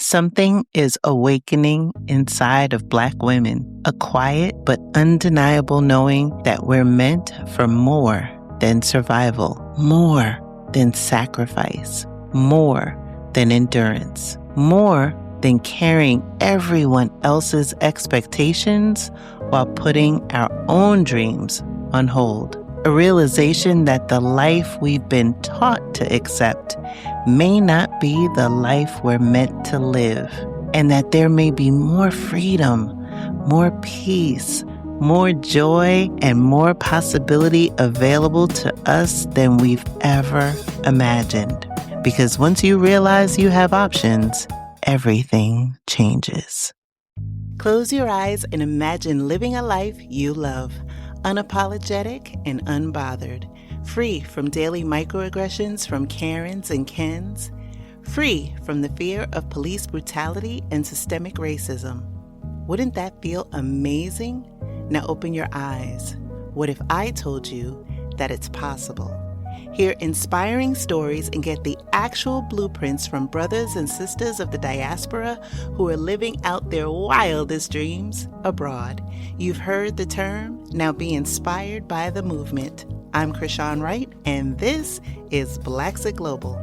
Something is awakening inside of Black women, a quiet but undeniable knowing that we're meant for more than survival, more than sacrifice, more than endurance, more than carrying everyone else's expectations while putting our own dreams on hold. A realization that the life we've been taught to accept may not be the life we're meant to live, and that there may be more freedom, more peace, more joy, and more possibility available to us than we've ever imagined. Because once you realize you have options, everything changes. Close your eyes and imagine living a life you love, unapologetic and unbothered, free from daily microaggressions from Karens and Kens, free from the fear of police brutality and systemic racism. Wouldn't that feel amazing? Now open your eyes. What if I told you that it's possible? Hear inspiring stories and get the actual blueprints from brothers and sisters of the diaspora who are living out their wildest dreams abroad. You've heard the term, now be inspired by the movement. I'm Krishan Wright, and this is Blaxit Global.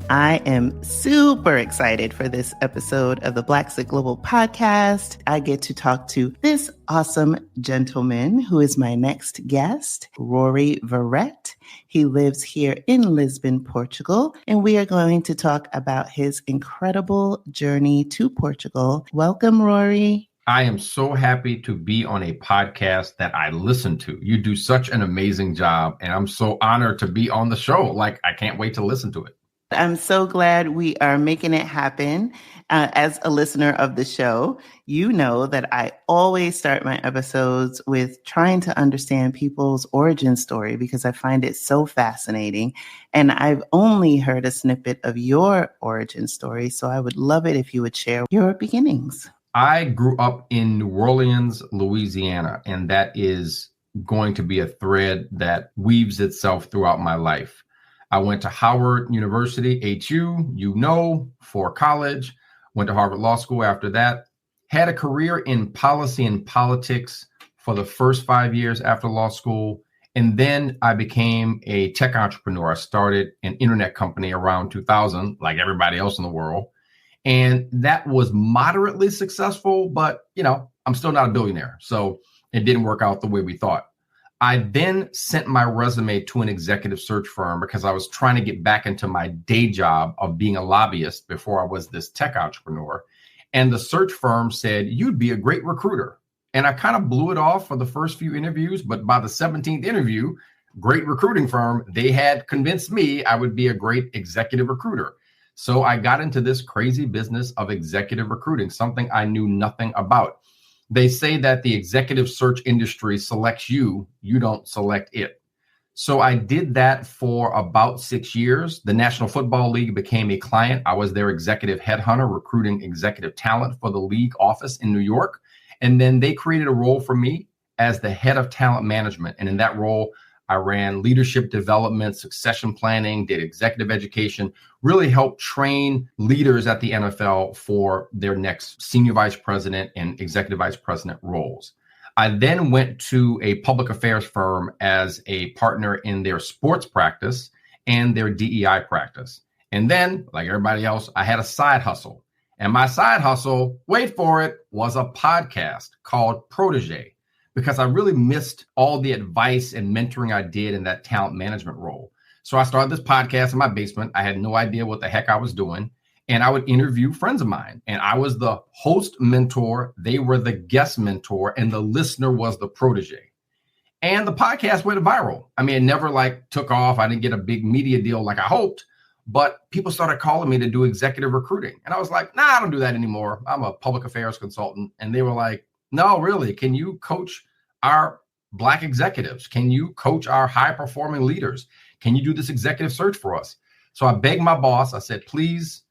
I am super excited for this episode of the Blaxit Global Podcast. I get to talk to this awesome gentleman who is my next guest, Rory Verrett. He lives here in Lisbon, Portugal, and we are going to talk about his incredible journey to Portugal. Welcome, Rory. I am so happy to be on a podcast that I listen to. You do such an amazing job, and I'm so honored to be on the show. I can't wait to listen to it. I'm so glad we are making it happen. As a listener of the show, you know that I always start my episodes with trying to understand people's origin story because I find it so fascinating. And I've only heard a snippet of your origin story, so I would love it if you would share your beginnings. I grew up in New Orleans, Louisiana, and that is going to be a thread that weaves itself throughout my life. I went to Howard University, HU, for college, went to Harvard Law School after that, had a career in policy and politics for the first 5 years after law school. And then I became a tech entrepreneur. I started an internet company around 2000, like everybody else in the world. And that was moderately successful, but, I'm still not a billionaire. So it didn't work out the way we thought. I then sent my resume to an executive search firm because I was trying to get back into my day job of being a lobbyist before I was this tech entrepreneur. And the search firm said, you'd be a great recruiter. And I kind of blew it off for the first few interviews. But by the 17th interview, great recruiting firm, they had convinced me I would be a great executive recruiter. So I got into this crazy business of executive recruiting, something I knew nothing about. They say that the executive search industry selects you, you don't select it. So I did that for about 6 years. The National Football League became a client. I was their executive headhunter, recruiting executive talent for the league office in New York. And then they created a role for me as the head of talent management. And in that role, I ran leadership development, succession planning, did executive education, really helped train leaders at the NFL for their next senior vice president and executive vice president roles. I then went to a public affairs firm as a partner in their sports practice and their DEI practice. And then, like everybody else, I had a side hustle. And my side hustle, wait for it, was a podcast called Protégé, because I really missed all the advice and mentoring I did in that talent management role. So I started this podcast in my basement. I had no idea what the heck I was doing. And I would interview friends of mine. And I was the host mentor. They were the guest mentor. And the listener was the protege. And the podcast went viral. I mean, it never took off. I didn't get a big media deal like I hoped. But people started calling me to do executive recruiting. And I was like, nah, I don't do that anymore. I'm a public affairs consultant. And they were like, no, really, can you coach our Black executives? Can you coach our high performing leaders? Can you do this executive search for us? So I begged my boss. I said, please,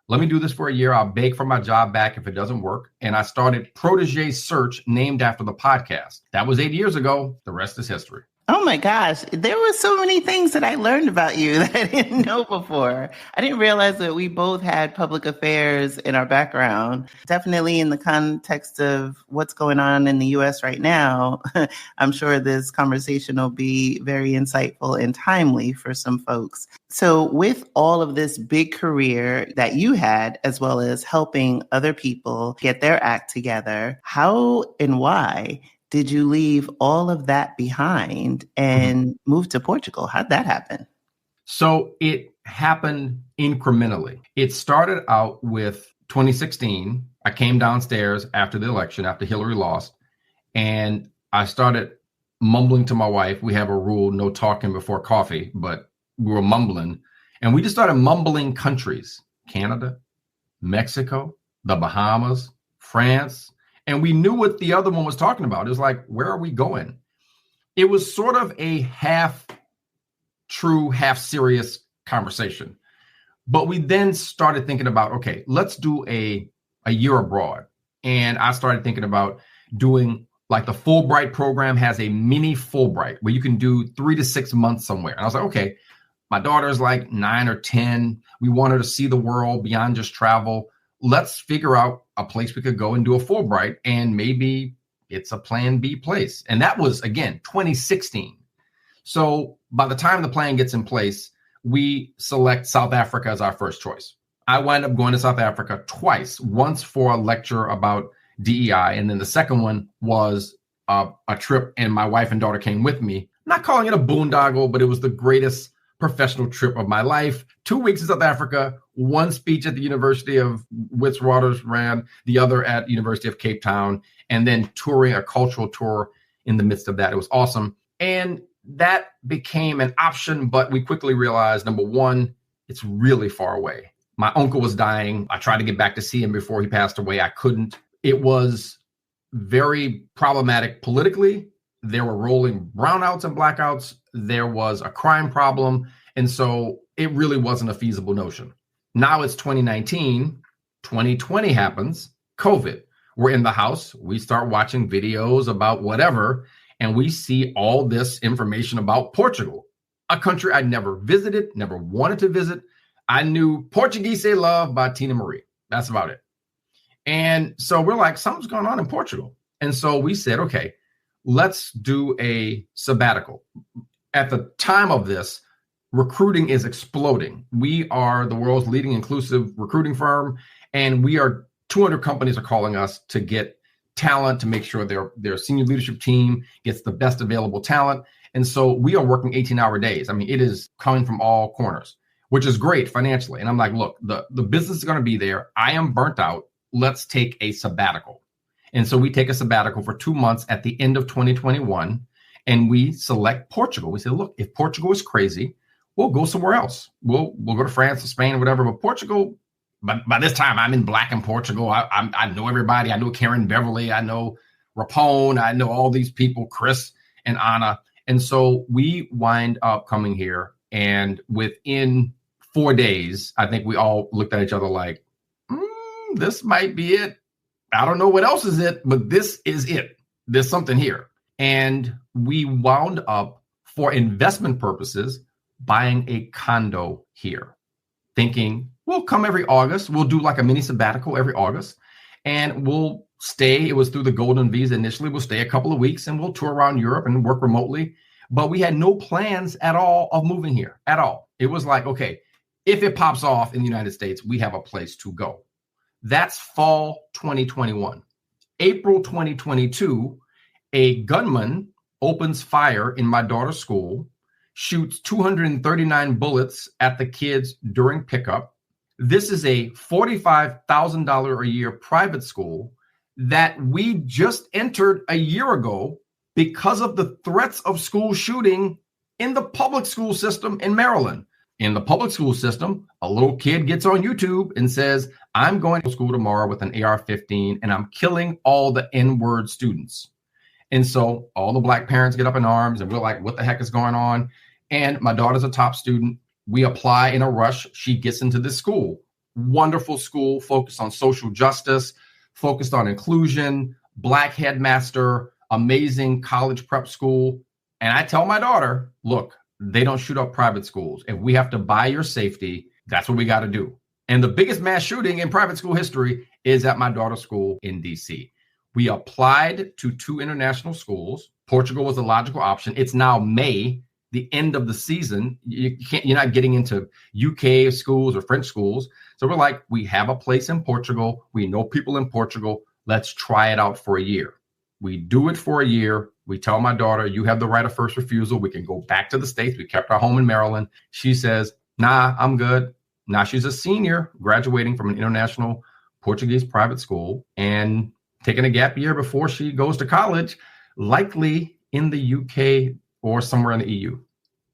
let me do this for a year. I'll beg for my job back if it doesn't work. And I started Protégé Search, named after the podcast. That was 8 years ago. The rest is history. Oh my gosh, there were so many things that I learned about you that I didn't know before. I didn't realize that we both had public affairs in our background. Definitely in the context of what's going on in the US right now, I'm sure this conversation will be very insightful and timely for some folks. So with all of this big career that you had, as well as helping other people get their act together, how and why did you leave all of that behind and move to Portugal? How'd that happen? So it happened incrementally. It started out with 2016. I came downstairs after the election, after Hillary lost, and I started mumbling to my wife. We have a rule, no talking before coffee, but we were mumbling. And we just started mumbling countries: Canada, Mexico, the Bahamas, France. And we knew what the other one was talking about. It was like, where are we going? It was sort of a half true, half serious conversation. But we then started thinking about, okay, let's do a year abroad. And I started thinking about doing, like, the Fulbright program has a mini Fulbright where you can do 3 to 6 months somewhere. And I was like, okay, my daughter's like 9 or 10. We want her to see the world beyond just travel. Let's figure out a place we could go and do a Fulbright, and maybe it's a plan B place. And that was, again, 2016. So by the time the plan gets in place, we select South Africa as our first choice. I wind up going to South Africa twice, once for a lecture about DEI, and then the second one was a trip, and my wife and daughter came with me. I'm not calling it a boondoggle, but it was the greatest professional trip of my life. 2 weeks in South Africa, one speech at the University of Witwatersrand, the other at University of Cape Town, and then touring a cultural tour in the midst of that. It was awesome. And that became an option, but we quickly realized, number one, it's really far away. My uncle was dying. I tried to get back to see him before he passed away. I couldn't. It was very problematic politically. There were rolling brownouts and blackouts. There was a crime problem. And so it really wasn't a feasible notion. Now it's 2019, 2020 happens, COVID. We're in the house. We start watching videos about whatever, and we see all this information about Portugal, a country I'd never visited, never wanted to visit. I knew Portuguese Love by Tina Marie. That's about it. And so we're like, something's going on in Portugal. And so we said, okay, let's do a sabbatical. At the time of this, recruiting is exploding. We are the world's leading inclusive recruiting firm, and 200 companies are calling us to get talent, to make sure their senior leadership team gets the best available talent. And so we are working 18-hour days. I mean, it is coming from all corners, which is great financially. And I'm like, look, the business is going to be there. I am burnt out. Let's take a sabbatical. And so we take a sabbatical for 2 months at the end of 2021, and we select Portugal. We say, look, if Portugal is crazy, we'll go somewhere else. We'll go to France or Spain or whatever. But Portugal, by this time, I'm in black in Portugal. I know everybody. I know Karen Beverly. I know Rapone. I know all these people, Chris and Anna. And so we wind up coming here. And within 4 days, I think we all looked at each other like, this might be it. I don't know what else is it, but this is it. There's something here. And we wound up, for investment purposes, buying a condo here, thinking we'll come every August. We'll do like a mini sabbatical every August, and we'll stay. It was through the Golden Visa initially. We'll stay a couple of weeks and we'll tour around Europe and work remotely. But we had no plans at all of moving here at all. It was like, okay, if it pops off in the United States, we have a place to go. That's fall 2021. April 2022, a gunman opens fire in my daughter's school, shoots 239 bullets at the kids during pickup. This is a $45,000 a year private school that we just entered a year ago because of the threats of school shooting in the public school system in Maryland. In the public school system, a little kid gets on YouTube and says, I'm going to school tomorrow with an AR-15 and I'm killing all the N-word students. And so all the Black parents get up in arms and we're like, what the heck is going on? And my daughter's a top student. We apply in a rush. She gets into this school. Wonderful school, focused on social justice, focused on inclusion, Black headmaster, amazing college prep school. And I tell my daughter, look, they don't shoot up private schools. If we have to buy your safety, that's what we got to do. And the biggest mass shooting in private school history is at my daughter's school in DC. We applied to 2 international schools. Portugal was a logical option. It's now May, the end of the season. You're not getting into UK schools or French schools. So we're like, we have a place in Portugal. We know people in Portugal. Let's try it out for a year. We do it for a year. We tell my daughter, you have the right of first refusal. We can go back to the States. We kept our home in Maryland. She says, nah, I'm good. Now she's a senior graduating from an international Portuguese private school and taking a gap year before she goes to college, likely in the UK or somewhere in the EU.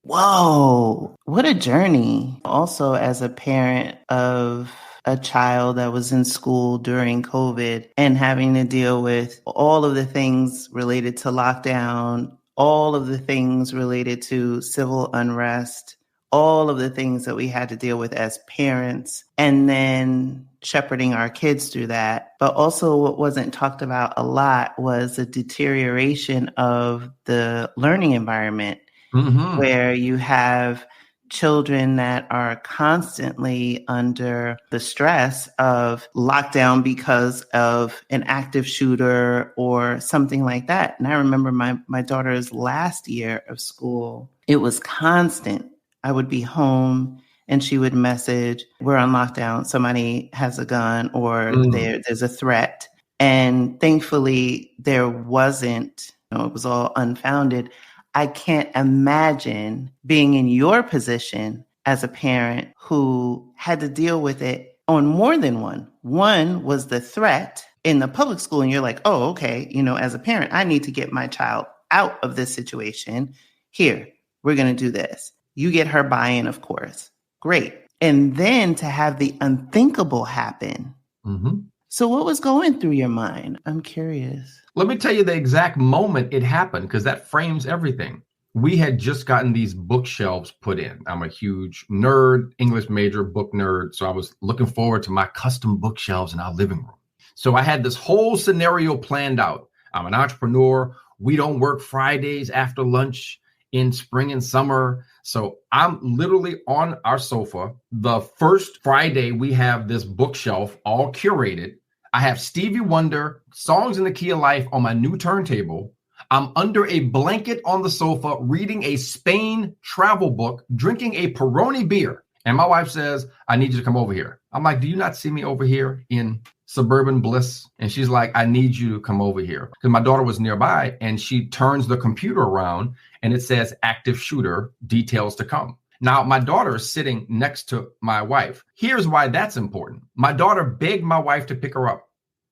Whoa, what a journey. Also, as a parent of a child that was in school during COVID and having to deal with all of the things related to lockdown, all of the things related to civil unrest, all of the things that we had to deal with as parents, and then shepherding our kids through that. But also what wasn't talked about a lot was the deterioration of the learning environment, where you have children that are constantly under the stress of lockdown because of an active shooter or something like that. And I remember my daughter's last year of school, it was constant. I would be home and she would message, we're on lockdown, somebody has a gun or there's a threat. And thankfully there wasn't, it was all unfounded. I can't imagine being in your position as a parent who had to deal with it on more than one. One was the threat in the public school. And you're like, oh, okay. As a parent, I need to get my child out of this situation. Here, we're going to do this. You get her buy-in, of course. Great. And then to have the unthinkable happen. So what was going through your mind? I'm curious. Let me tell you the exact moment it happened, because that frames everything. We had just gotten these bookshelves put in. I'm a huge nerd, English major, book nerd. So I was looking forward to my custom bookshelves in our living room. So I had this whole scenario planned out. I'm an entrepreneur. We don't work Fridays after lunch in spring and summer. So I'm literally on our sofa. The first Friday, we have this bookshelf all curated. I have Stevie Wonder, Songs in the Key of Life on my new turntable. I'm under a blanket on the sofa, reading a Spain travel book, drinking a Peroni beer. And my wife says, I need you to come over here. I'm like, do you not see me over here in suburban bliss? And she's like, I need you to come over here. Because my daughter was nearby and she turns the computer around and it says active shooter, details to come. Now, my daughter is sitting next to my wife. Here's why that's important. My daughter begged my wife to pick her up.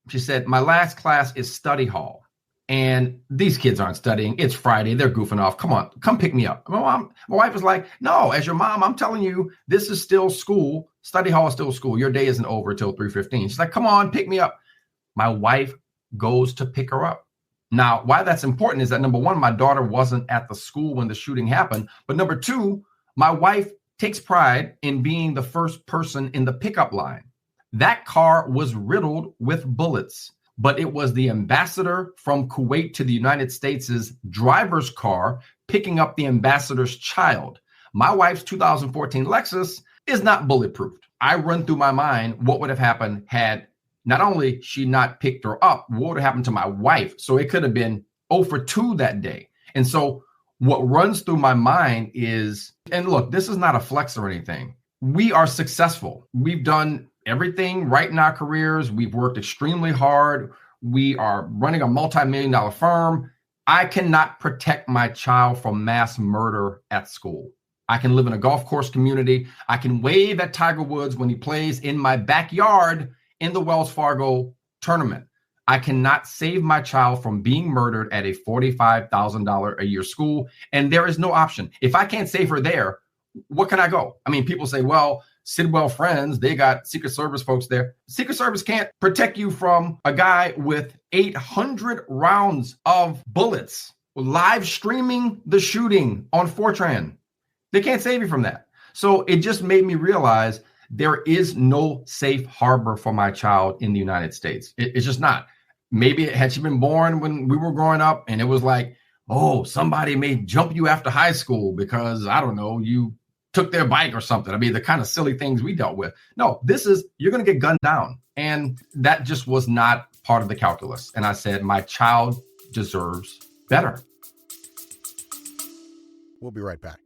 She said, my last class is study hall. And these kids aren't studying. It's Friday. They're goofing off. Come on, come pick me up. My wife was like, no, as your mom, I'm telling you, this is still school. Study hall is still school. Your day isn't over till 3:15. She's like, come on, pick me up. My wife goes to pick her up. Now, why that's important is that, number one, my daughter wasn't at the school when the shooting happened. But number two, my wife takes pride in being the first person in the pickup line. That car was riddled with bullets, but it was the ambassador from Kuwait to the United States' driver's car picking up the ambassador's child. My wife's 2014 Lexus is not bulletproof. I run through my mind what would have happened had not only she not picked her up, what would have happened to my wife? So it could have been 0 for 2 that day. And so what runs through my mind is, and look, this is not a flex or anything. We are successful. We've done everything right in our careers. We've worked extremely hard. We are running a multi-million-dollar firm. I cannot protect my child from mass murder at school. I can live in a golf course community. I can wave at Tiger Woods when he plays in my backyard in the Wells Fargo tournament. I cannot save my child from being murdered at a $45,000 a year school. And there is no option. If I can't save her there, what can I go? I mean, people say, well, Sidwell Friends, they got Secret Service folks there. Secret Service can't protect you from a guy with 800 rounds of bullets live streaming the shooting on Fortran. They can't save you from that. So it just made me realize there is no safe harbor for my child in the United States. It's just not. Maybe had she been born when we were growing up and it was like, oh, somebody may jump you after high school because, I don't know, you took their bike or something. I mean, the kind of silly things we dealt with. No, this is, you're going to get gunned down. And that just was not part of the calculus. And I said, my child deserves better. We'll be right back.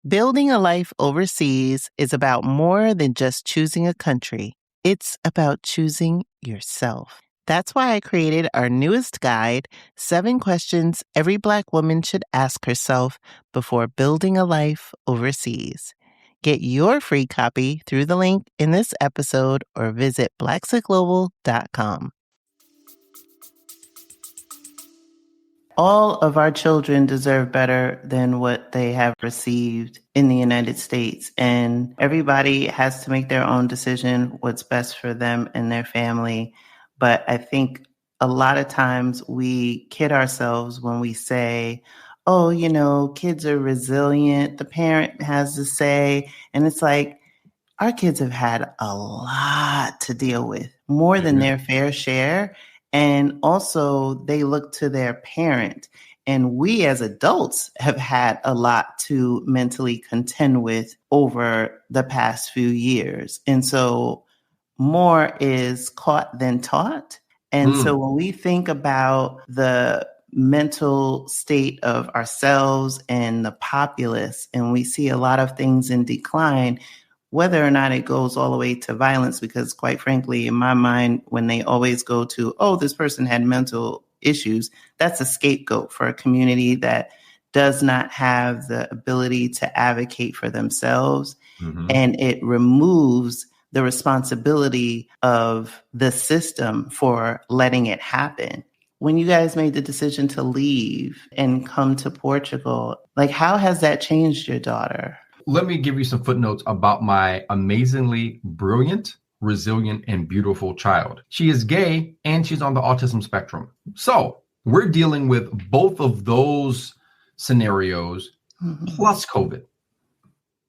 Building a life overseas is about more than just choosing a country. It's about choosing yourself. That's why I created our newest guide, 7 Questions Every Black Woman Should Ask Herself Before Building a Life Overseas. Get your free copy through the link in this episode or visit blaxitglobal.com. All of our children deserve better than what they have received in the United States. And everybody has to make their own decision what's best for them and their family. But I think a lot of times we kid ourselves when we say, oh, you know, kids are resilient. The parent has to say, and it's like, our kids have had a lot to deal with, more than their fair share. And also they look to their parent. And we as adults have had a lot to mentally contend with over the past few years. And so more is caught than taught. And so when we think about the mental state of ourselves and the populace, and we see a lot of things in decline, whether or not it goes all the way to violence, because quite frankly, in my mind, when they always go to, oh, this person had mental issues, that's a scapegoat for a community that does not have the ability to advocate for themselves. And it removes the responsibility of the system for letting it happen. When you guys made the decision to leave and come to Portugal, like, how has that changed your daughter? Let me give you some footnotes about my amazingly brilliant, resilient, and beautiful child. She is gay and she's on the autism spectrum. So we're dealing with both of those scenarios, plus COVID,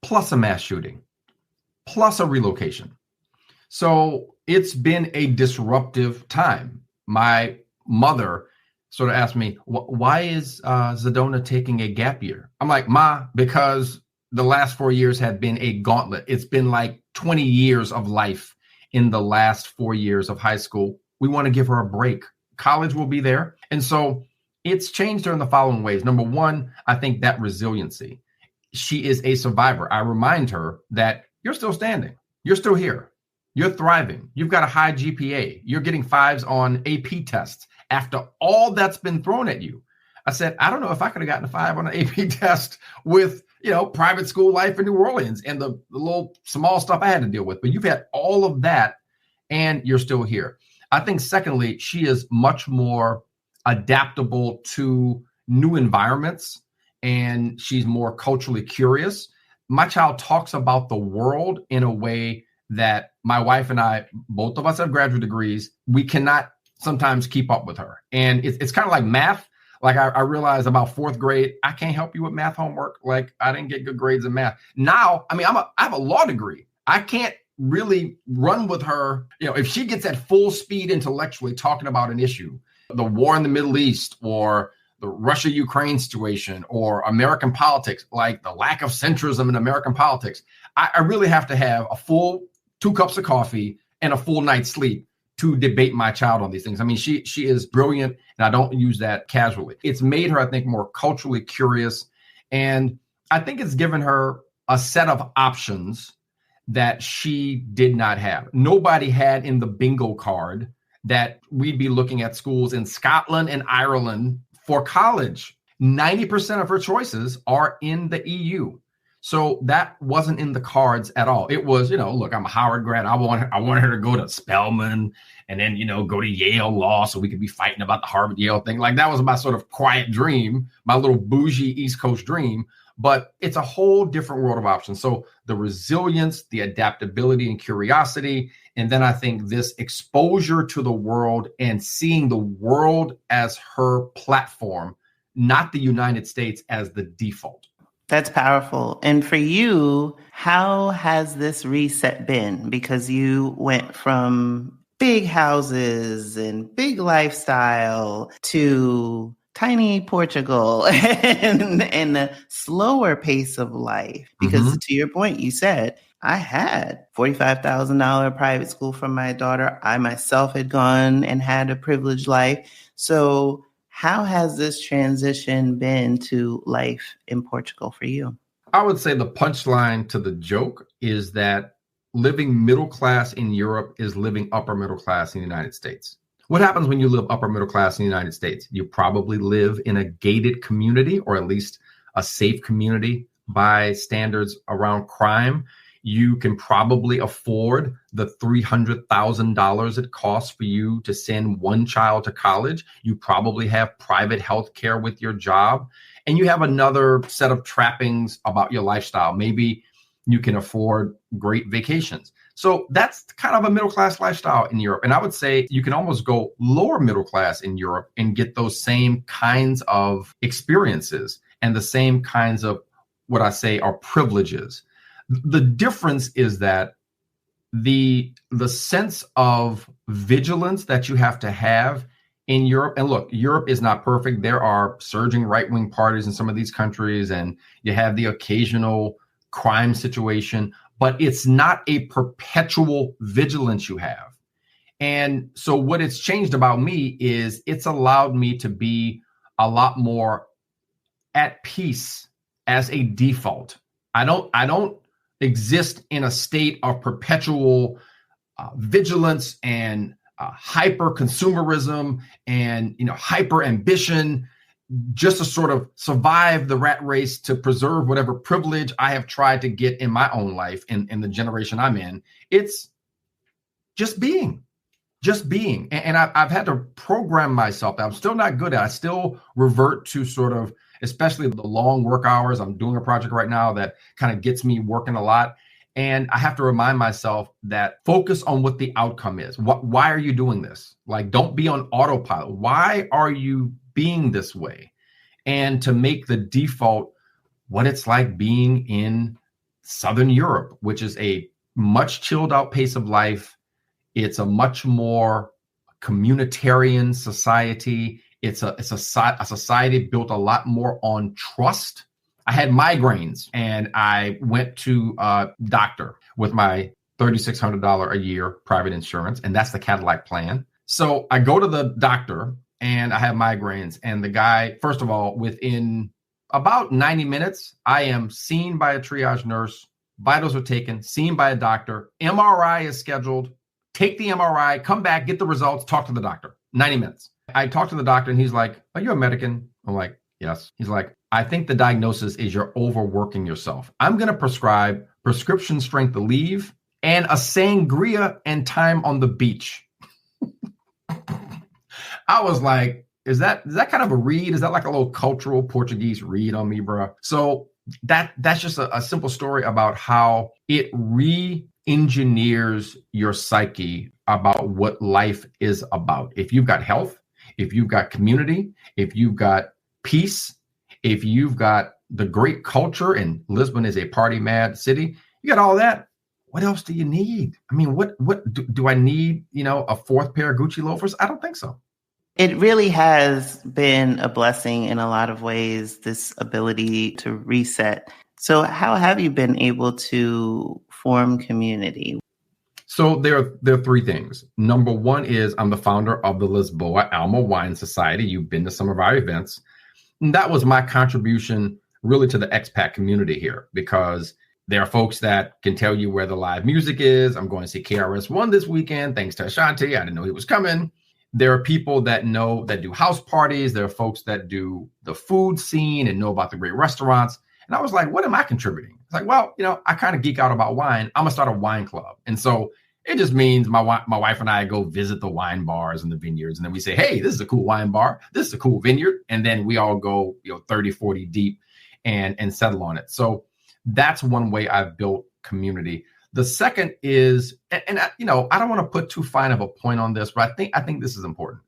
plus a mass shooting, plus a relocation. So it's been a disruptive time. My mother sort of asked me, why is Zadona taking a gap year? I'm like, Ma, because the last 4 years have been a gauntlet. It's been like 20 years of life in the last 4 years of high school. We want to give her a break. College will be there. And so it's changed her in the following ways. Number one, I think that resiliency. She is a survivor. I remind her that you're still standing. You're still here. You're thriving. You've got a high GPA. You're getting 5s on AP tests after all that's been thrown at you. I said, I don't know if I could have gotten a 5 on an AP test with, you know, private school life in New Orleans and the little small stuff I had to deal with. But you've had all of that and you're still here. I think, secondly, she is much more adaptable to new environments and she's more culturally curious. My child talks about the world in a way that my wife and I, both of us have graduate degrees. We cannot sometimes keep up with her. And it's kind of like math. Like I realized about 4th grade, I can't help you with math homework. Like I didn't get good grades in math. Now, I mean, I have a law degree. I can't really run with her. You know, if she gets at full speed intellectually talking about an issue, the war in the Middle East or the Russia-Ukraine situation or American politics, like the lack of centrism in American politics, I really have to have a full 2 cups of coffee and a full night's sleep to debate my child on these things. I mean, she is brilliant, and I don't use that casually. It's made her, I think, more culturally curious, and I think it's given her a set of options that she did not have. Nobody had in the bingo card that we'd be looking at schools in Scotland and Ireland for college. 90% of her choices are in the EU. So that wasn't in the cards at all. It was, you know, look, I'm a Howard grad. I want her to go to Spelman and then, you know, go to Yale Law so we could be fighting about the Harvard Yale thing. Like that was my sort of quiet dream, my little bougie East Coast dream. But it's a whole different world of options. So the resilience, the adaptability and curiosity. And then I think this exposure to the world and seeing the world as her platform, not the United States as the default. That's powerful. And for you, how has this reset been? Because you went from big houses and big lifestyle to tiny Portugal and the slower pace of life. Because to your point, you said, I had $45,000 private school for my daughter. I myself had gone and had a privileged life. So how has this transition been to life in Portugal for you? I would say the punchline to the joke is that living middle class in Europe is living upper middle class in the United States. What happens when you live upper middle class in the United States? You probably live in a gated community, or at least a safe community by standards around crime. You can probably afford the $300,000 it costs for you to send one child to college. You probably have private health care with your job, and you have another set of trappings about your lifestyle. Maybe you can afford great vacations. So that's kind of a middle-class lifestyle in Europe. And I would say you can almost go lower middle class in Europe and get those same kinds of experiences and the same kinds of what I say are privileges. The difference is that the sense of vigilance that you have to have in Europe, and look, Europe is not perfect. There are surging right-wing parties in some of these countries, and you have the occasional crime situation, but it's not a perpetual vigilance you have. And so what it's changed about me is it's allowed me to be a lot more at peace as a default. I don't exist in a state of perpetual vigilance and hyper consumerism and hyper ambition, just to sort of survive the rat race to preserve whatever privilege I have tried to get in my own life in the generation I'm in. It's just being. And I've had to program myself. I'm still not good at it. I still revert to sort of, especially the long work hours. I'm doing a project right now that kind of gets me working a lot. And I have to remind myself that focus on what the outcome is. Why are you doing this? Like, don't be on autopilot. Why are you being this way? And to make the default what it's like being in Southern Europe, which is a much chilled out pace of life. It's a much more communitarian society. It's a society built a lot more on trust. I had migraines and I went to a doctor with my $3,600 a year private insurance, and that's the Cadillac plan. So I go to the doctor and I have migraines, and the guy, first of all, within about 90 minutes, I am seen by a triage nurse, vitals are taken, seen by a doctor, MRI is scheduled, take the MRI, come back, get the results, talk to the doctor, 90 minutes. I talk to the doctor and he's like, "Are you American?" I'm like, "Yes." He's like, "I think the diagnosis is you're overworking yourself. I'm going to prescribe prescription strength Aleve and a sangria and time on the beach." I was like, is that kind of a read? Is that like a little cultural Portuguese read on me, bro? So that's just a simple story about how it re-engineers your psyche about what life is about. If you've got health, if you've got community, if you've got peace, if you've got the great culture, and Lisbon is a party mad city, you got all that. What else do you need? I mean, what do I need, a fourth pair of Gucci loafers? I don't think so. It really has been a blessing in a lot of ways, this ability to reset. So how have you been able to form community? So there are three things. Number one is I'm the founder of the Lisboa Alma Wine Society. You've been to some of our events. And that was my contribution really to the expat community here, because there are folks that can tell you where the live music is. I'm going to see KRS-One this weekend, thanks to Ashanti. I didn't know he was coming. There are people that do house parties. There are folks that do the food scene and know about the great restaurants. And I was like, what am I contributing? It's like, well, I kind of geek out about wine. I'm going to start a wine club. And so it just means my wife and I go visit the wine bars and the vineyards. And then we say, hey, this is a cool wine bar. This is a cool vineyard. And then we all go, 30, 40 deep and settle on it. So that's one way I've built community. The second is, and I don't want to put too fine of a point on this, but I think this is important.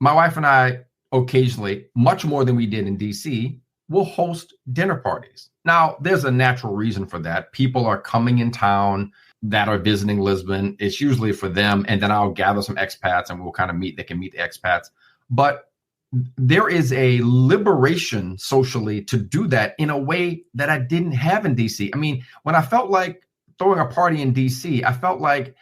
My wife and I occasionally, much more than we did in DC, will host dinner parties. Now, there's a natural reason for that. People are coming in town that are visiting Lisbon. It's usually for them. And then I'll gather some expats and we'll kind of meet. They can meet the expats. But there is a liberation socially to do that in a way that I didn't have in DC. I mean, when I felt like throwing a party in DC, I felt like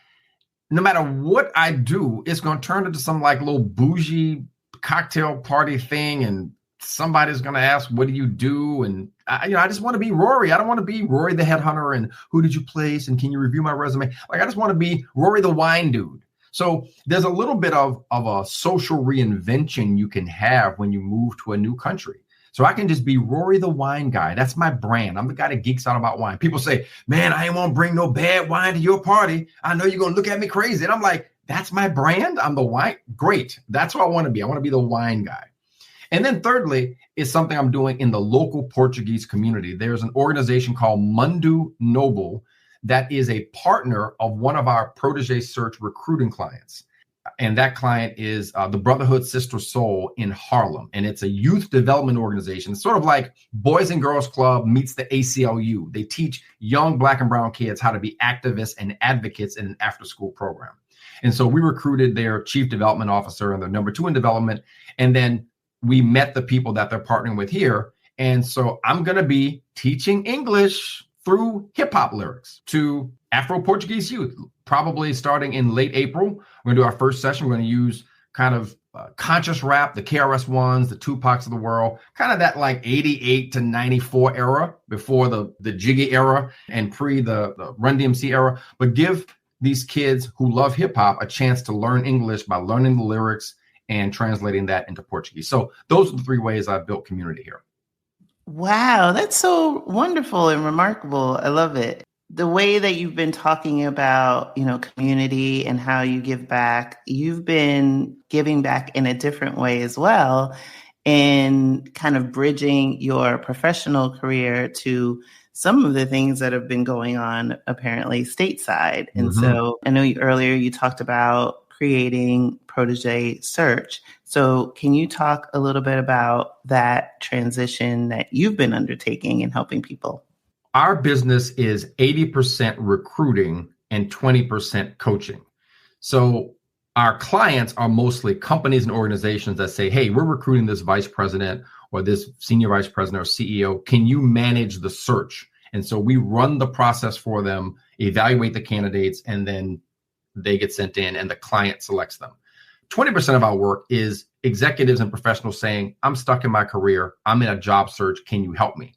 no matter what I do, it's going to turn into some like little bougie cocktail party thing. And somebody's going to ask, what do you do? And I just want to be Rory. I don't want to be Rory the headhunter and who did you place? And can you review my resume? Like, I just want to be Rory the wine dude. So there's a little bit of a social reinvention you can have when you move to a new country. So I can just be Rory the wine guy. That's my brand. I'm the guy that geeks out about wine. People say, man, I ain't want to bring no bad wine to your party. I know you're going to look at me crazy. And I'm like, that's my brand. I'm the wine. Great. That's what I want to be. I want to be the wine guy. And then thirdly, is something I'm doing in the local Portuguese community. There's an organization called Mundo Noble that is a partner of one of our Protégé Search recruiting clients. And that client is the Brotherhood Sister Soul in Harlem. And it's a youth development organization. It's sort of like Boys and Girls Club meets the ACLU. They teach young Black and brown kids how to be activists and advocates in an after-school program. And so we recruited their chief development officer and their number 2 in development. And then we met the people that they're partnering with here. And so I'm going to be teaching English through hip hop lyrics to Afro-Portuguese youth, probably starting in late April. We're going to do our first session. We're going to use kind of conscious rap, the KRS-Ones, the Tupacs of the world, kind of that like 88 to 94 era before the Jiggy era and pre the Run DMC era, but give these kids who love hip hop a chance to learn English by learning the lyrics and translating that into Portuguese. So those are the 3 ways I've built community here. Wow, that's so wonderful and remarkable. I love it. The way that you've been talking about, community and how you give back, you've been giving back in a different way as well, and kind of bridging your professional career to some of the things that have been going on apparently stateside. And so I know earlier you talked about creating Protégé Search. So can you talk a little bit about that transition that you've been undertaking and helping people? Our business is 80% recruiting and 20% coaching. So our clients are mostly companies and organizations that say, hey, we're recruiting this vice president or this senior vice president or CEO. Can you manage the search? And so we run the process for them, evaluate the candidates, and then they get sent in and the client selects them. 20% of our work is executives and professionals saying, I'm stuck in my career. I'm in a job search. Can you help me?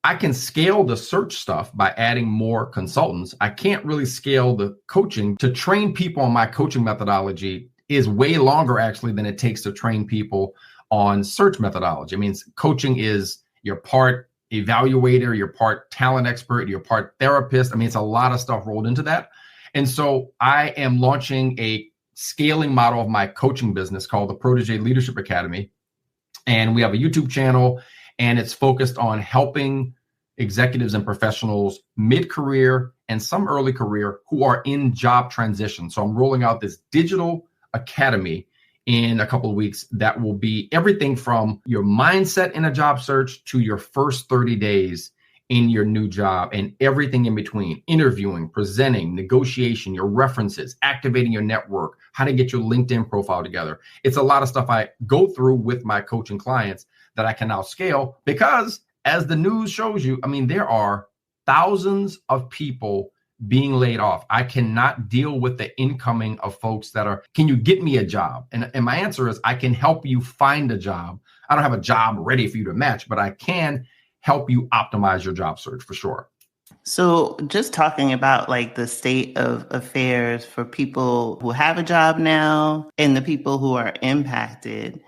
I can scale the search stuff by adding more consultants. I can't really scale the coaching. To train people on my coaching methodology is way longer actually than it takes to train people on search methodology. I mean, coaching is your part evaluator, your part talent expert, your part therapist. I mean, it's a lot of stuff rolled into that. And so I am launching a scaling model of my coaching business called the Protégé Leadership Academy. And we have a YouTube channel, and it's focused on helping executives and professionals mid-career and some early career who are in job transition. So I'm rolling out this digital academy in a couple of weeks that will be everything from your mindset in a job search to your first 30 days in your new job and everything in between: interviewing, presenting, negotiation, your references, activating your network, how to get your LinkedIn profile together. It's a lot of stuff I go through with my coaching clients that I can now scale because, as the news shows you, I mean, there are thousands of people being laid off. I cannot deal with the incoming of folks that are, can you get me a job? And my answer is, I can help you find a job. I don't have a job ready for you to match, but I can help you optimize your job search for sure. So just talking about like the state of affairs for people who have a job now and the people who are impacted.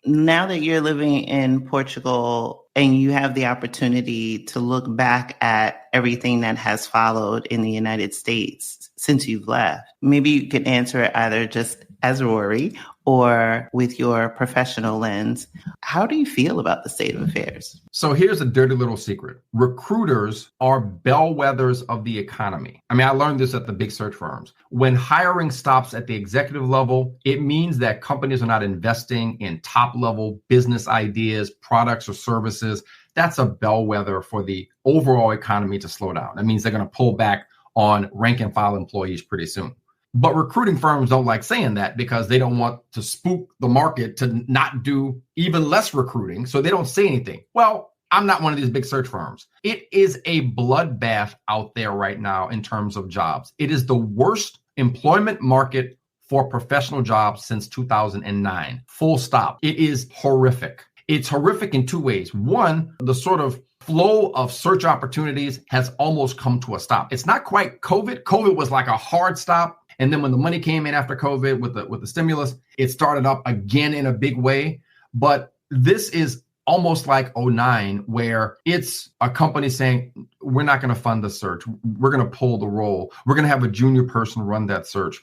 Now that you're living in Portugal and you have the opportunity to look back at everything that has followed in the United States since you've left, maybe you can answer it either just as Rory or with your professional lens. How do you feel about the state of affairs? So here's a dirty little secret. Recruiters are bellwethers of the economy. I mean, I learned this at the big search firms. When hiring stops at the executive level, it means that companies are not investing in top level business ideas, products, or services. That's a bellwether for the overall economy to slow down. That means they're going to pull back on rank and file employees pretty soon. But recruiting firms don't like saying that because they don't want to spook the market to not do even less recruiting. So they don't say anything. Well, I'm not one of these big search firms. It is a bloodbath out there right now in terms of jobs. It is the worst employment market for professional jobs since 2009. Full stop. It is horrific. It's horrific in two ways. One, the sort of flow of search opportunities has almost come to a stop. It's not quite COVID. COVID was like a hard stop. And then when the money came in after COVID with the stimulus, it started up again in a big way. But this is almost like '09, where it's a company saying, we're not going to fund the search. We're going to pull the role. We're going to have a junior person run that search.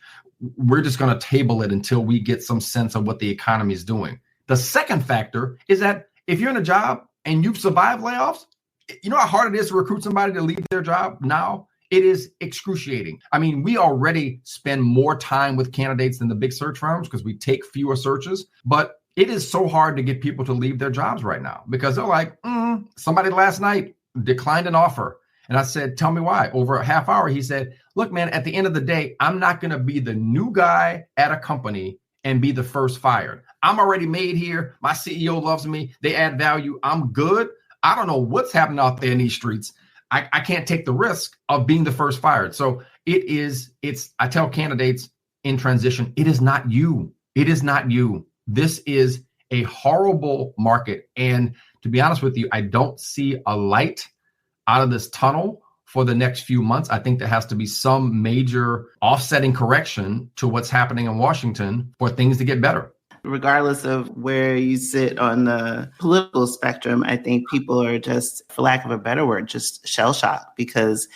We're just going to table it until we get some sense of what the economy is doing. The second factor is that if you're in a job and you've survived layoffs, you know how hard it is to recruit somebody to leave their job now? It is excruciating. I mean, we already spend more time with candidates than the big search firms because we take fewer searches, but it is so hard to get people to leave their jobs right now because they're like, somebody last night declined an offer. And I said, tell me why. Over a half hour, he said, look, man, at the end of the day, I'm not going to be the new guy at a company and be the first fired. I'm already made here. My CEO loves me. They add value. I'm good. I don't know what's happening out there in these streets. I can't take the risk of being the first fired. So I tell candidates in transition, it is not you. It is not you. This is a horrible market. And to be honest with you, I don't see a light out of this tunnel for the next few months. I think there has to be some major offsetting correction to what's happening in Washington for things to get better. Regardless of where you sit on the political spectrum, I think people are just, for lack of a better word, just shell-shocked because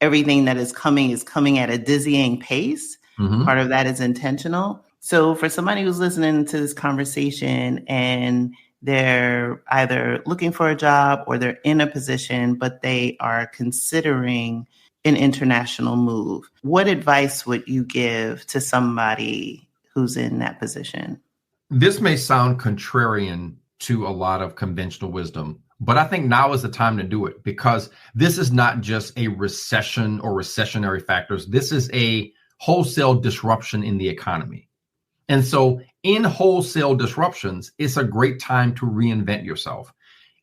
everything that is coming at a dizzying pace. Mm-hmm. Part of that is intentional. So for somebody who's listening to this conversation and they're either looking for a job or they're in a position, but they are considering an international move, what advice would you give to somebody who's in that position? This may sound contrarian to a lot of conventional wisdom, but I think now is the time to do it because this is not just a recession or recessionary factors. This is a wholesale disruption in the economy. And so in wholesale disruptions, it's a great time to reinvent yourself.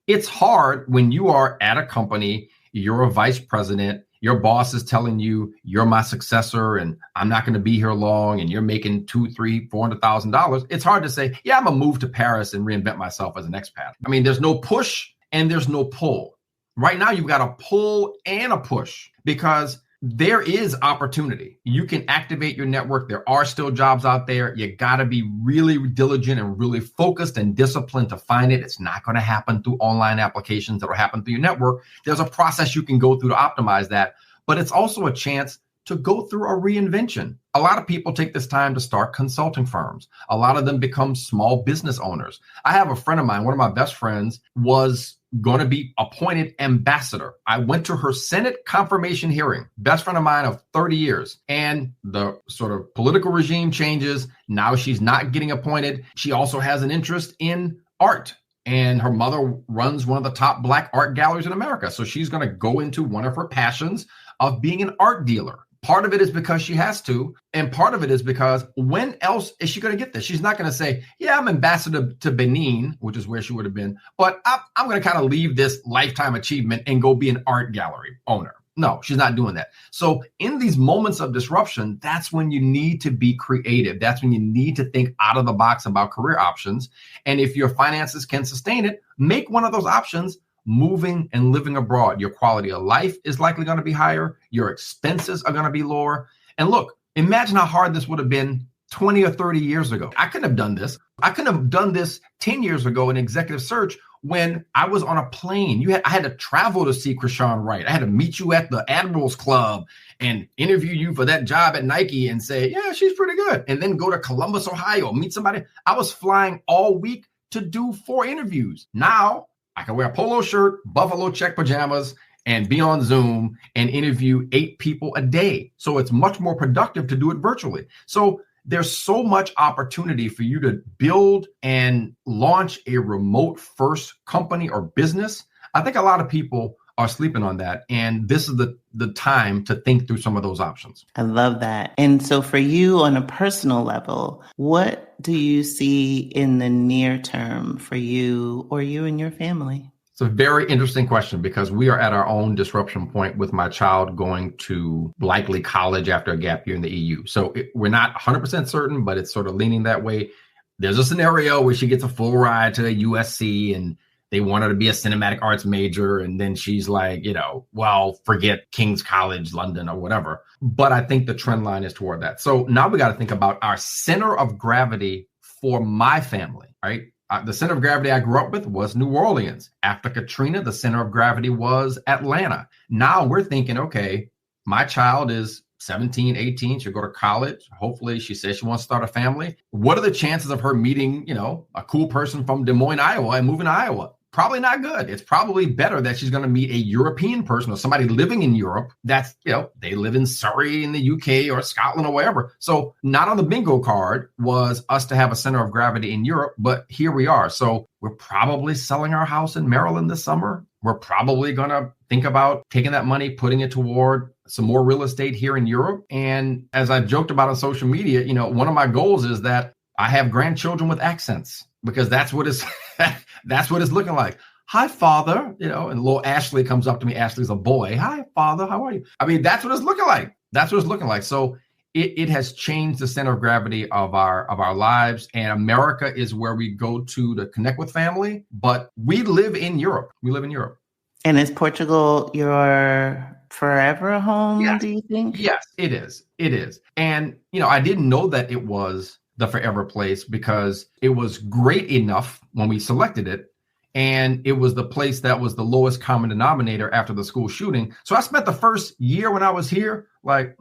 It's hard when you are at a company, you're a vice president, your boss is telling you you're my successor and I'm not going to be here long and you're making $200,000, $300,000, $400,000. It's hard to say, yeah, I'm going to move to Paris and reinvent myself as an expat. I mean, there's no push and there's no pull. Right now, you've got a pull and a push because there is opportunity. You can activate your network. There are still jobs out there. You got to be really diligent and really focused and disciplined to find it. It's not going to happen through online applications that will happen through your network. There's a process you can go through to optimize that, but it's also a chance to go through a reinvention. A lot of people take this time to start consulting firms. A lot of them become small business owners. I have a friend of mine, one of my best friends, was going to be appointed ambassador. I went to her Senate confirmation hearing, best friend of mine of 30 years. And the sort of political regime changes. Now she's not getting appointed. She also has an interest in art. And her mother runs one of the top Black art galleries in America. So she's going to go into one of her passions of being an art dealer. Part of it is because she has to. And part of it is because when else is she going to get this? She's not going to say, yeah, I'm ambassador to Benin, which is where she would have been. But I'm going to kind of leave this lifetime achievement and go be an art gallery owner. No, she's not doing that. So in these moments of disruption, that's when you need to be creative. That's when you need to think out of the box about career options. And if your finances can sustain it, make one of those options moving and living abroad. Your quality of life is likely going to be higher. Your expenses are going to be lower. And look, imagine how hard this would have been 20 or 30 years ago. I couldn't have done this. I couldn't have done this 10 years ago in executive search when I was on a plane. I had to travel to see Krishan Wright. I had to meet you at the Admirals Club and interview you for that job at Nike and say, yeah, she's pretty good. And then go to Columbus, Ohio, meet somebody. I was flying all week to do 4 interviews. Now I can wear a polo shirt, buffalo check pajamas, and be on Zoom and interview 8 people a day. So it's much more productive to do it virtually. So there's so much opportunity for you to build and launch a remote first company or business. I think a lot of people are sleeping on that. And this is the time to think through some of those options. I love that. And so for you on a personal level, what do you see in the near term for you or you and your family? It's a very interesting question because we are at our own disruption point with my child going to likely college after a gap year in the EU. So we're not 100% certain, but it's sort of leaning that way. There's a scenario where she gets a full ride to USC and they want her to be a cinematic arts major. And then she's like, well, forget King's College, London or whatever. But I think the trend line is toward that. So now we got to think about our center of gravity for my family, right? The center of gravity I grew up with was New Orleans. After Katrina, the center of gravity was Atlanta. Now we're thinking, okay, my child is 17, 18. She'll go to college. Hopefully she says she wants to start a family. What are the chances of her meeting, a cool person from Des Moines, Iowa and moving to Iowa? Probably not good. It's probably better that she's going to meet a European person or somebody living in Europe that's, they live in Surrey in the UK or Scotland or wherever. So not on the bingo card was us to have a center of gravity in Europe, but here we are. So we're probably selling our house in Maryland this summer. We're probably going to think about taking that money, putting it toward some more real estate here in Europe. And as I've joked about on social media, one of my goals is that I have grandchildren with accents because that's what it's that's what it's looking like. Hi, Father, and little Ashley comes up to me. Ashley's a boy. Hi, Father. How are you? I mean, that's what it's looking like. That's what it's looking like. So it has changed the center of gravity of our lives. And America is where we go to connect with family. But we live in Europe. And is Portugal your forever home, yes. Do you think? Yes, it is. It is. And, I didn't know that it was the forever place because it was great enough when we selected it. And it was the place that was the lowest common denominator after the school shooting. So I spent the first year when I was here, like,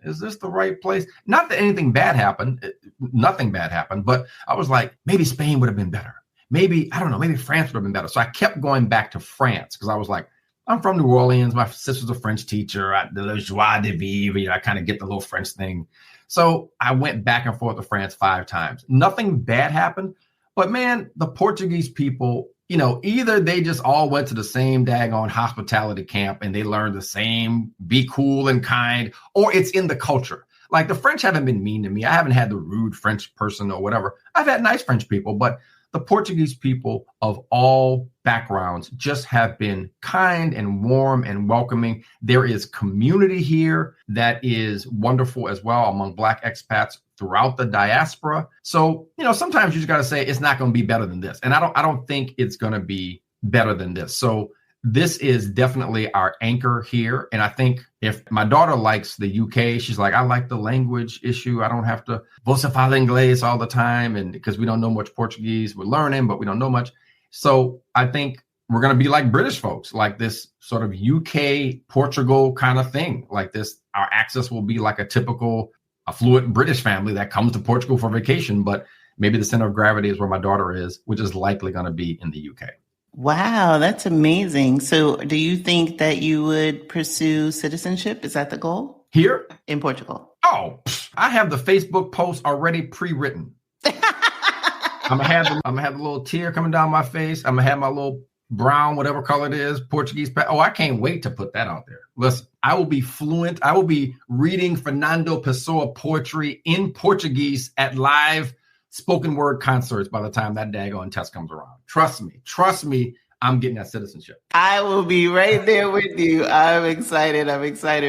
is this the right place? Not that anything bad happened. Nothing bad happened. But I was like, maybe Spain would have been better. Maybe, I don't know, maybe France would have been better. So I kept going back to France because I was like, I'm from New Orleans. My sister's a French teacher. The joie de vivre. I kind of get the little French thing. So I went back and forth to France 5 times. Nothing bad happened. But man, the Portuguese people, either they just all went to the same daggone hospitality camp and they learned the same be cool and kind, or it's in the culture. Like the French haven't been mean to me. I haven't had the rude French person or whatever. I've had nice French people, but the Portuguese people of all backgrounds just have been kind and warm and welcoming. There is community here that is wonderful as well among Black expats throughout the diaspora. So, sometimes you just got to say it's not going to be better than this. And I don't think it's going to be better than this. So this is definitely our anchor here. And I think if my daughter likes the UK, she's like, I like the language issue. I don't have to você fala inglês all the time. And because we don't know much Portuguese, we're learning, but we don't know much. So I think we're going to be like British folks, like this sort of UK, Portugal kind of thing. Like this, our access will be like a typical affluent British family that comes to Portugal for vacation. But maybe the center of gravity is where my daughter is, which is likely going to be in the UK. Wow, that's amazing. So do you think that you would pursue citizenship? Is that the goal? Here? In Portugal? Oh, I have the Facebook post already pre-written. I'm gonna have the little tear coming down my face. I'm gonna have my little brown, whatever color it is, Portuguese. I can't wait to put that out there. Listen, I will be fluent. I will be reading Fernando Pessoa poetry in Portuguese at live spoken word concerts by the time that daggone test comes around. Trust me, I'm getting that citizenship. I will be right there with you. I'm excited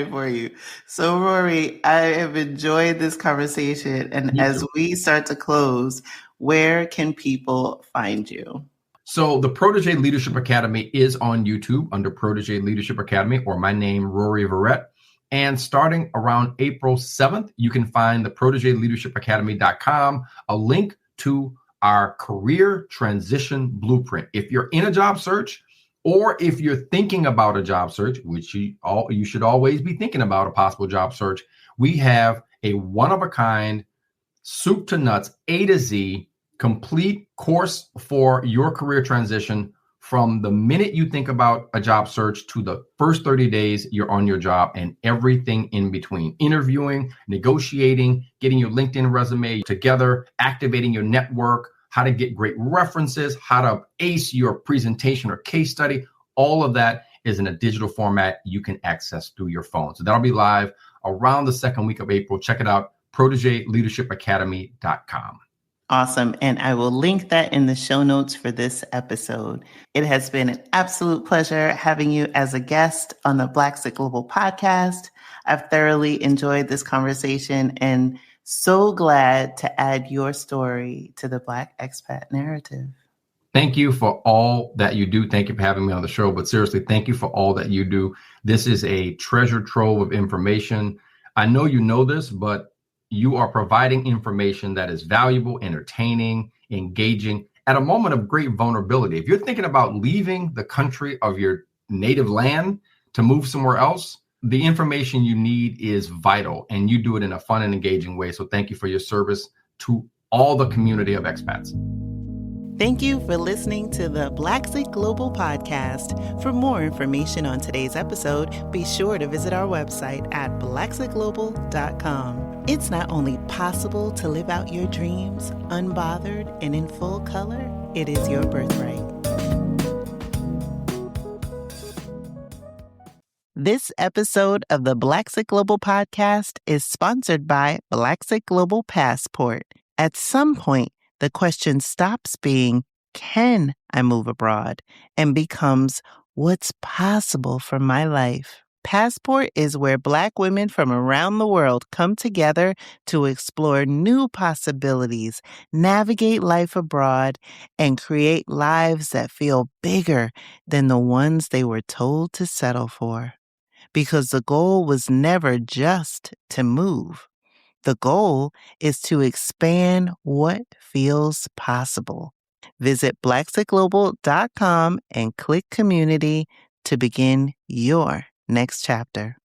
for you. So Rory, I have enjoyed this conversation. And as we start to close, where can people find you? So the Protégé Leadership Academy is on YouTube under Protégé Leadership Academy, or my name, Rory Verrett. And starting around April 7th, you can find the ProtégéLeadershipAcademy.com, a link to our career transition blueprint. If you're in a job search, or if you're thinking about a job search, which you should always be thinking about a possible job search, we have a one-of-a-kind, soup to nuts, A to Z, complete course for your career transition from the minute you think about a job search to the first 30 days you're on your job and everything in between. Interviewing, negotiating, getting your LinkedIn resume together, activating your network, how to get great references, how to ace your presentation or case study. All of that is in a digital format you can access through your phone. So that'll be live around the second week of April. Check it out, protégeleadershipacademy.com. Awesome. And I will link that in the show notes for this episode. It has been an absolute pleasure having you as a guest on the Blaxit Global Podcast. I've thoroughly enjoyed this conversation and so glad to add your story to the Black expat narrative. Thank you for all that you do. Thank you for having me on the show. But seriously, thank you for all that you do. This is a treasure trove of information. I know you know this, but you are providing information that is valuable, entertaining, engaging at a moment of great vulnerability. If you're thinking about leaving the country of your native land to move somewhere else, the information you need is vital, and you do it in a fun and engaging way. So thank you for your service to all the community of expats. Thank you for listening to the Blaxit Global Podcast. For more information on today's episode, be sure to visit our website at blaxitglobal.com. It's not only possible to live out your dreams unbothered and in full color, it is your birthright. This episode of the Blaxit Global Podcast is sponsored by Blaxit Global Passport. At some point, the question stops being, can I move abroad? And becomes, what's possible for my life? Passport is where Black women from around the world come together to explore new possibilities, navigate life abroad, and create lives that feel bigger than the ones they were told to settle for. Because the goal was never just to move. The goal is to expand what feels possible. Visit blaxitglobal.com and click community to begin your next chapter.